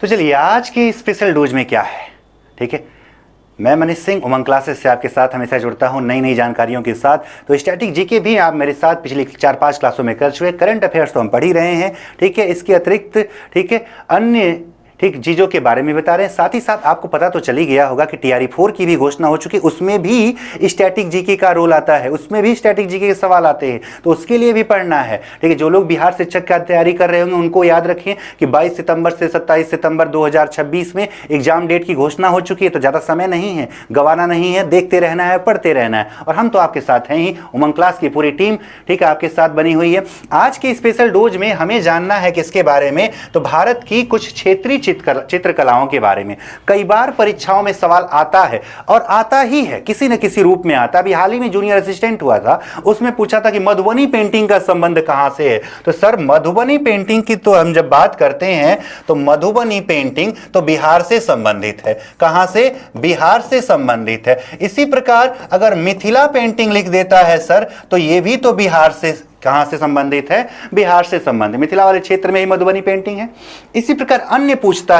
तो चलिए आज की स्पेशल डोज में क्या है, ठीक है। मैं मनीष सिंह उमंग क्लासेस से आपके साथ हमेशा जुड़ता हूं नई नई जानकारियों के साथ। तो स्टैटिक जीके भी आप मेरे साथ पिछली 4-5 क्लासों में कर चुके, करंट अफेयर्स तो हम पढ़ ही रहे हैं, ठीक है। इसके अतिरिक्त ठीक है अन्य ठीक चीज़ों के बारे में बता रहे हैं। साथ ही साथ आपको पता तो चल ही गया होगा कि TRE-4 की भी घोषणा हो चुकी, उसमें भी स्टैटिक जीके का रोल आता है, उसमें भी स्टैटिक जीके के सवाल आते हैं, तो उसके लिए भी पढ़ना है, ठीक है। जो लोग बिहार शिक्षक का तैयारी कर रहे होंगे उनको याद रखें कि 22 सितंबर से 27 सितंबर 2026 में एग्जाम डेट की घोषणा हो चुकी है। तो ज़्यादा समय नहीं है, गंवाना नहीं है, देखते रहना है, पढ़ते रहना है। और हम तो आपके साथ हैं ही, उमंग क्लास की पूरी टीम ठीक है आपके साथ बनी हुई है। आज के स्पेशल डोज में हमें जानना है किसके बारे में, तो भारत की कुछ क्षेत्रीय चित्रकलाओं के बारे में। कई बार परीक्षाओं में सवाल आता है और आता ही है, किसी न किसी रूप में आता है। अभी हाल ही में जूनियर असिस्टेंट हुआ था, उसमें पूछा था कि मधुबनी पेंटिंग का संबंध कहां से है। तो सर मधुबनी पेंटिंग की तो हम जब बात करते हैं तो मधुबनी पेंटिंग तो बिहार से संबंधित है। कहां से? बिहार से संबंधित है। इसी प्रकार अगर मिथिला पेंटिंग लिख देता है सर तो यह भी तो बिहार से, कहां से संबंधित है? बिहार से संबंधित, मिथिला वाले क्षेत्र में ही मधुबनी पेंटिंग है। इसी प्रकार अन्य पूछता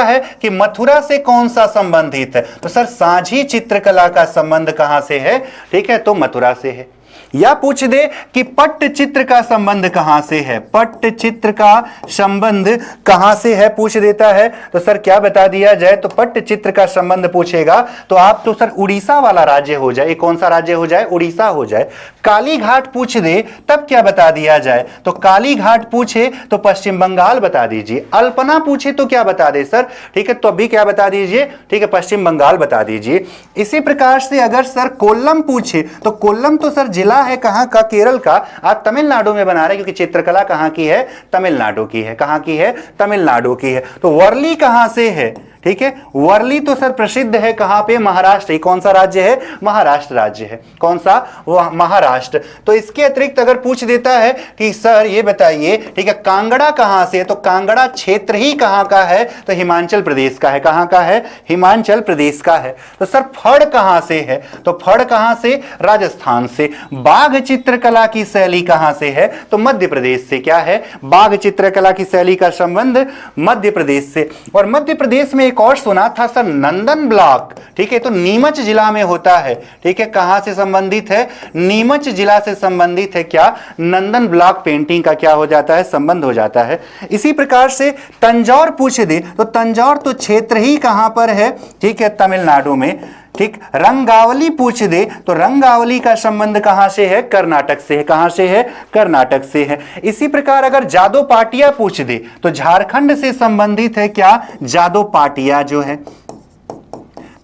है कि मथुरा से कौन सा संबंधित है, तो सर सांझी चित्रकला का संबंध कहां से है? ठीक है, तो मथुरा से है। या पूछ दे कि पट्टचित्र का संबंध कहां से है, पट्टचित्र का संबंध कहां से है पूछ देता है, तो सर क्या बता दिया जाए? तो पट्टचित्र का संबंध पूछेगा तो आप तो सर उड़ीसा वाला राज्य हो जाए। कौन सा राज्य हो जाए? उड़ीसा हो जाए। काली घाट पूछ दे तब क्या बता दिया जाए? तो काली घाट पूछे तो पश्चिम बंगाल बता दीजिए। अल्पना पूछे तो क्या बता दे सर? ठीक है, तो अभी क्या बता दीजिए? ठीक है, पश्चिम बंगाल बता दीजिए। इसी प्रकार से अगर सर कोल्लम पूछे तो कोल्लम तो सर जिला है कहां का? केरल का। आप तमिलनाडु में बना रहे क्योंकि चित्रकला कहां की है? तमिलनाडु की है। कहां की है? तमिलनाडु की है। तो वर्ली कहां से है? ठीक है, वर्ली तो सर प्रसिद्ध है कहां पे? महाराष्ट्र। कौन सा राज्य है? महाराष्ट्र राज्य है। कौन सा? वह महाराष्ट्र। तो इसके अतिरिक्त अगर पूछ देता है कि सर ये बताइए ठीक है कांगड़ा कहां से है, तो कांगड़ा क्षेत्र ही कहां का है? तो हिमाचल प्रदेश का है। कहां का है? हिमाचल प्रदेश का है। तो सर फड़ कहां से है? तो फड़ कहां से? राजस्थान से। बाघ चित्रकला की शैली कहां से है? तो मध्य प्रदेश से। क्या है? बाघ चित्रकला की शैली का संबंध मध्य प्रदेश से। और मध्य प्रदेश में एक और सुना था सर नंदन ब्लॉक, ठीक है, तो नीमच जिला में होता है। ठीक है, कहां से संबंधित है? नीमच जिला से संबंधित है। क्या? नंदन ब्लॉक पेंटिंग का क्या हो जाता है? संबंध हो जाता है। इसी प्रकार से तंजौर पूछ दे तो तंजौर तो क्षेत्र ही कहां पर है? ठीक है, तमिलनाडु में। ठीक, रंगावली पूछ दे तो रंगावली का संबंध कहां से है? कर्नाटक से है। कहां से है? कर्नाटक से है। इसी प्रकार अगर जादोपाटिया पूछ दे तो झारखंड से संबंधित है। क्या? जादोपाटिया जो है।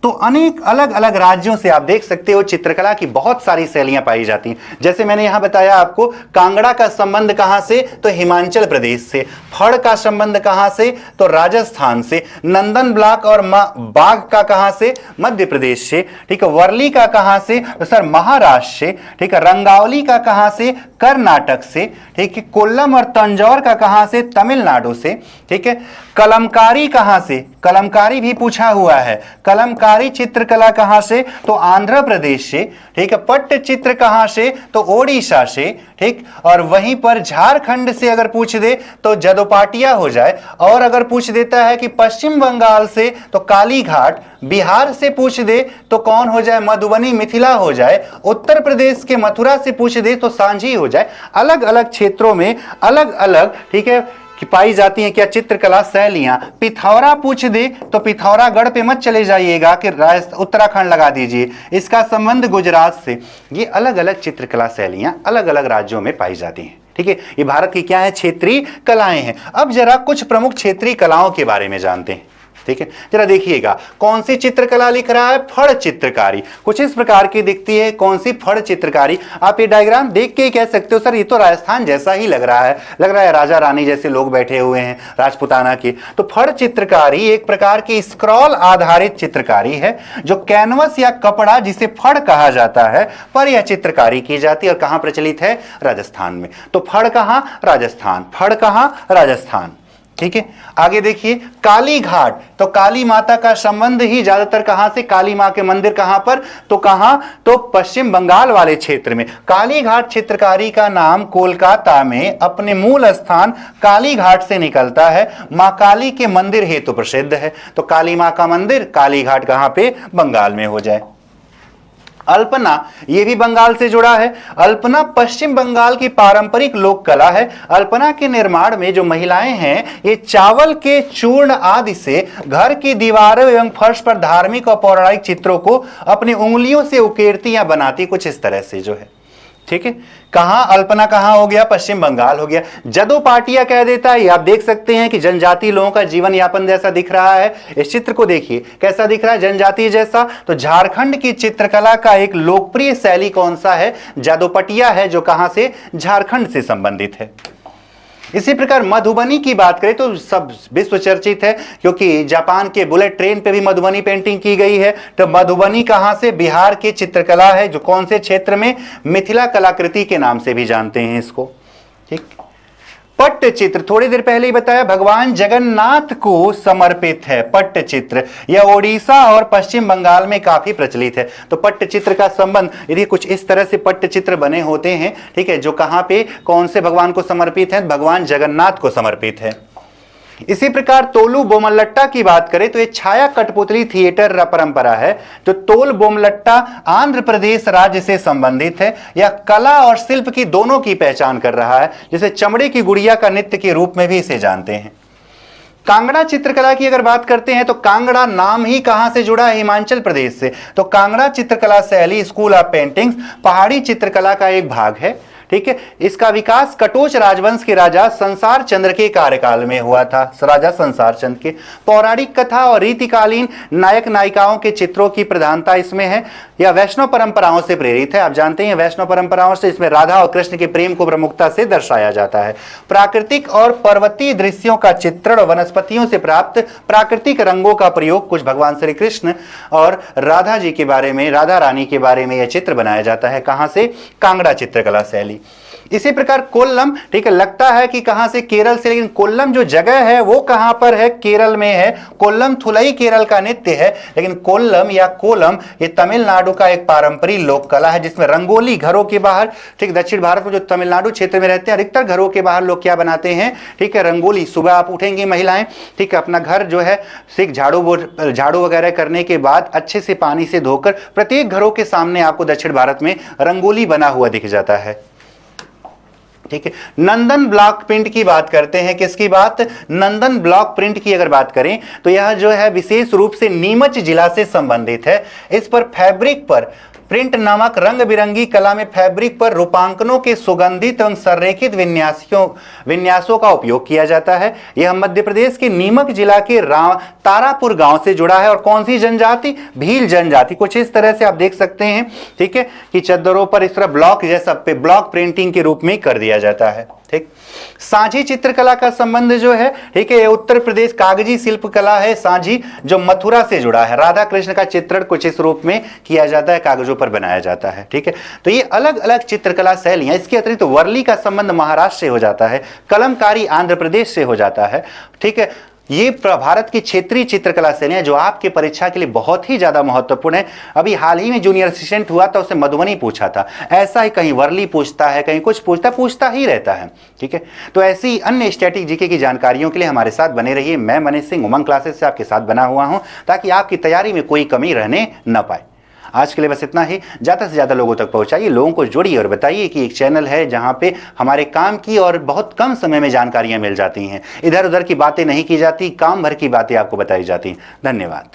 तो अनेक अलग अलग राज्यों से आप देख सकते हो चित्रकला की बहुत सारी शैलियां पाई जाती हैं। जैसे मैंने यहां बताया आपको, कांगड़ा का संबंध कहां से? तो हिमाचल प्रदेश से। फड़ का संबंध कहां से? तो राजस्थान से। नंदन ब्लॉक और बाघ का कहां से? मध्य प्रदेश से। ठीक है, वर्ली का कहां से? तो सर महाराष्ट्र से। ठीक है, रंगावली का कहां से? कर्नाटक से। ठीक है, कोल्लम और तंजौर का कहां से? तमिलनाडु से। ठीक है, कलमकारी कहां से? कलमकारी भी पूछा हुआ है। कलमकारी चित्रकला कहां से? तो आंध्र प्रदेश से। ठीक है, पट्टचित्र कहां से? तो ओडिशा से। ठीक, और वहीं पर झारखंड से अगर पूछ दे तो जदोपाटिया हो जाए। और अगर पूछ देता है कि पश्चिम बंगाल से तो काली घाट। बिहार से पूछ दे तो कौन हो जाए? मधुबनी मिथिला हो जाए। उत्तर प्रदेश के मथुरा से पूछ दे तो सांझी हो जाए। अलग अलग क्षेत्रों में अलग अलग ठीक है कि पाई जाती हैं क्या? चित्रकला शैलियां। पिथौरा पूछ दे तो पिथौरागढ़ पे मत चले जाइएगा कि उत्तराखंड लगा दीजिए, इसका संबंध गुजरात से। ये अलग अलग चित्रकला शैलियां अलग अलग राज्यों में पाई जाती हैं। ठीक है, ये भारत की क्या है? क्षेत्रीय कलाएं हैं। अब जरा कुछ प्रमुख क्षेत्रीय कलाओं के बारे में जानते हैं। ठीक है, जरा देखिएगा कौन सी चित्रकला लिख रहा है? फड़ चित्रकारी। कुछ इस प्रकार की दिखती है। कौन सी? फड़ चित्रकारी। आप ये डायग्राम देख के कह सकते हो सर ये तो राजस्थान जैसा ही लग रहा है, राजा रानी जैसे लोग बैठे हुए हैं राजपुताना के। तो फड़ चित्रकारी एक प्रकार की स्क्रॉल आधारित चित्रकारी है जो कैनवस या कपड़ा जिसे फड़ कहा जाता है पर यह चित्रकारी की जाती है। और कहां प्रचलित है? राजस्थान में। तो फड़ कहां? राजस्थान। फड़ कहां? राजस्थान। ठीक है, आगे देखिए काली घाट, तो काली माता का संबंध ही ज्यादातर कहां से, काली मां के मंदिर कहां पर, तो कहां, तो पश्चिम बंगाल वाले क्षेत्र में। काली घाट चित्रकारी का नाम कोलकाता में अपने मूल स्थान काली घाट से निकलता है, मां काली के मंदिर हेतु प्रसिद्ध है। तो काली मां का मंदिर काली घाट कहां पे, बंगाल में हो जाए। अल्पना, यह भी बंगाल से जुड़ा है। अल्पना पश्चिम बंगाल की पारंपरिक लोक कला है। अल्पना के निर्माण में जो महिलाएं हैं, ये चावल के चूर्ण आदि से घर की दीवारों एवं फर्श पर धार्मिक और पौराणिक चित्रों को अपनी उंगलियों से उकेरती या बनाती, कुछ इस तरह से जो है। ठीक है, कहां अल्पना, कहां हो गया, पश्चिम बंगाल हो गया। जदोपाटिया कह देता है, आप देख सकते हैं कि जनजाति लोगों का जीवन यापन जैसा दिख रहा है। इस चित्र को देखिए कैसा दिख रहा है, जनजाति जैसा। तो झारखंड की चित्रकला का एक लोकप्रिय शैली कौन सा है, जदोपटिया है, जो कहां से, झारखंड से संबंधित है। इसी प्रकार मधुबनी की बात करें तो सब विश्व चर्चित है, क्योंकि जापान के बुलेट ट्रेन पे भी मधुबनी पेंटिंग की गई है। तो मधुबनी कहां से, बिहार के चित्रकला है, जो कौन से क्षेत्र में, मिथिला कलाकृति के नाम से भी जानते हैं इसको। ठीक, पट्टचित्र, थोड़ी देर पहले ही बताया, भगवान जगन्नाथ को समर्पित है पट्टचित्र। यह ओडिशा और पश्चिम बंगाल में काफी प्रचलित है। तो पट्टचित्र का संबंध, यदि कुछ इस तरह से पट्टचित्र बने होते हैं, ठीक है, जो कहां पे, कौन से भगवान को समर्पित है, भगवान जगन्नाथ को समर्पित है। इसी प्रकार तोलू बोमलट्टा की बात करें तो ये छाया कठपुतली थिएटर परंपरा है। तो तोल बोमलट्टा आंध्र प्रदेश राज्य से संबंधित है। यह कला और शिल्प की दोनों की पहचान कर रहा है, जिसे चमड़े की गुड़िया का नृत्य के रूप में भी इसे जानते हैं। कांगड़ा चित्रकला की अगर बात करते हैं तो कांगड़ा नाम ही कहां से जुड़ा है, हिमाचल प्रदेश से। तो कांगड़ा चित्रकला शैली स्कूल ऑफ पेंटिंग्स पहाड़ी चित्रकला का एक भाग है। ठीक है, इसका विकास कटोच राजवंश के राजा संसार चंद्र के कार्यकाल में हुआ था। राजा संसार चंद्र के पौराणिक कथा और रीतिकालीन नायक नायिकाओं के चित्रों की प्रधानता इसमें है। यह वैष्णव परंपराओं से प्रेरित है। आप जानते हैं वैष्णव परंपराओं से इसमें राधा और कृष्ण के प्रेम को प्रमुखता से दर्शाया जाता है। प्राकृतिक और पर्वतीय दृश्यों का चित्रण और वनस्पतियों से प्राप्त प्राकृतिक रंगों का प्रयोग कुछ भगवान श्री कृष्ण और राधा जी के बारे में, राधा रानी के बारे में यह चित्र बनाया जाता है। कहां से, कांगड़ा चित्रकला शैली। इसी प्रकार कोल्लम, ठीक है, लगता है कि कहां से, केरल से, लेकिन कोल्लम जो जगह है वो कहां पर है, केरल में है। कोल्लम थुलई केरल का नृत्य है, लेकिन कोल्लम या कोलम ये तमिलनाडु का एक पारंपरिक लोक कला है, जिसमें रंगोली घरों के बाहर, ठीक, दक्षिण भारत में जो तमिलनाडु क्षेत्र में रहते हैं अधिकतर घरों के बाहर लोग क्या बनाते हैं, ठीक है, रंगोली। सुबह आप उठेंगी महिलाएं, ठीक है, अपना घर जो है सिर्फ झाड़ू वगैरह करने के बाद अच्छे से पानी से धोकर प्रत्येक घरों के सामने आपको दक्षिण भारत में रंगोली बना हुआ दिख जाता है। ठीक है, नंदन ब्लॉक प्रिंट की बात करते हैं। किसकी बात, नंदन ब्लॉक प्रिंट की अगर बात करें तो यह जो है विशेष रूप से नीमच जिला से संबंधित है। इस पर फैब्रिक पर प्रिंट नामक रंग बिरंगी कला में फैब्रिक पर रूपांकनों के सुगंधित एवं संरेखित विन्यासों का उपयोग किया जाता है। यह मध्य प्रदेश के नीमच जिला के तारापुर गांव से जुड़ा है। और कौन सी जनजाति, भील जनजाति। कुछ इस तरह से आप देख सकते हैं, ठीक है, कि चद्दरों पर इस तरह ब्लॉक जैसा ब्लॉक प्रिंटिंग के रूप में कर दिया जाता है। ठीक, सांझी चित्रकला का संबंध जो है, ठीक है, उत्तर प्रदेश कागजी शिल्प कला है सांझी, जो मथुरा से जुड़ा है। राधा कृष्ण का चित्रण कुछ इस रूप में किया जाता है, कागजों पर बनाया जाता है। ठीक है, तो ये अलग अलग चित्रकला शैलियां। इसके अतिरिक्त तो वर्ली का संबंध महाराष्ट्र से हो जाता है, कलमकारी आंध्र प्रदेश से हो जाता है। ठीक है, ये भारत की क्षेत्रीय चित्रकला शैलियां जो आपके परीक्षा के लिए बहुत ही ज्यादा महत्वपूर्ण है। अभी हाल ही में जूनियर असिस्टेंट हुआ था, उससे मधुबनी पूछा था। ऐसा ही कहीं वर्ली पूछता है, कहीं कुछ पूछता ही रहता है। ठीक है, तो ऐसी अन्य स्टैटिक जीके की जानकारियों के लिए हमारे साथ बने रहिए। मैं मनीष सिंह उमंग क्लासेस से आपके साथ बना हुआ हूं, ताकि आपकी तैयारी में कोई कमी रहने न पाए। आज के लिए बस इतना ही। ज़्यादा से ज़्यादा लोगों तक पहुंचाइए, लोगों को जोड़िए और बताइए कि एक चैनल है जहां पे हमारे काम की और बहुत कम समय में जानकारियां मिल जाती हैं। इधर उधर की बातें नहीं की जाती, काम भर की बातें आपको बताई जाती हैं। धन्यवाद।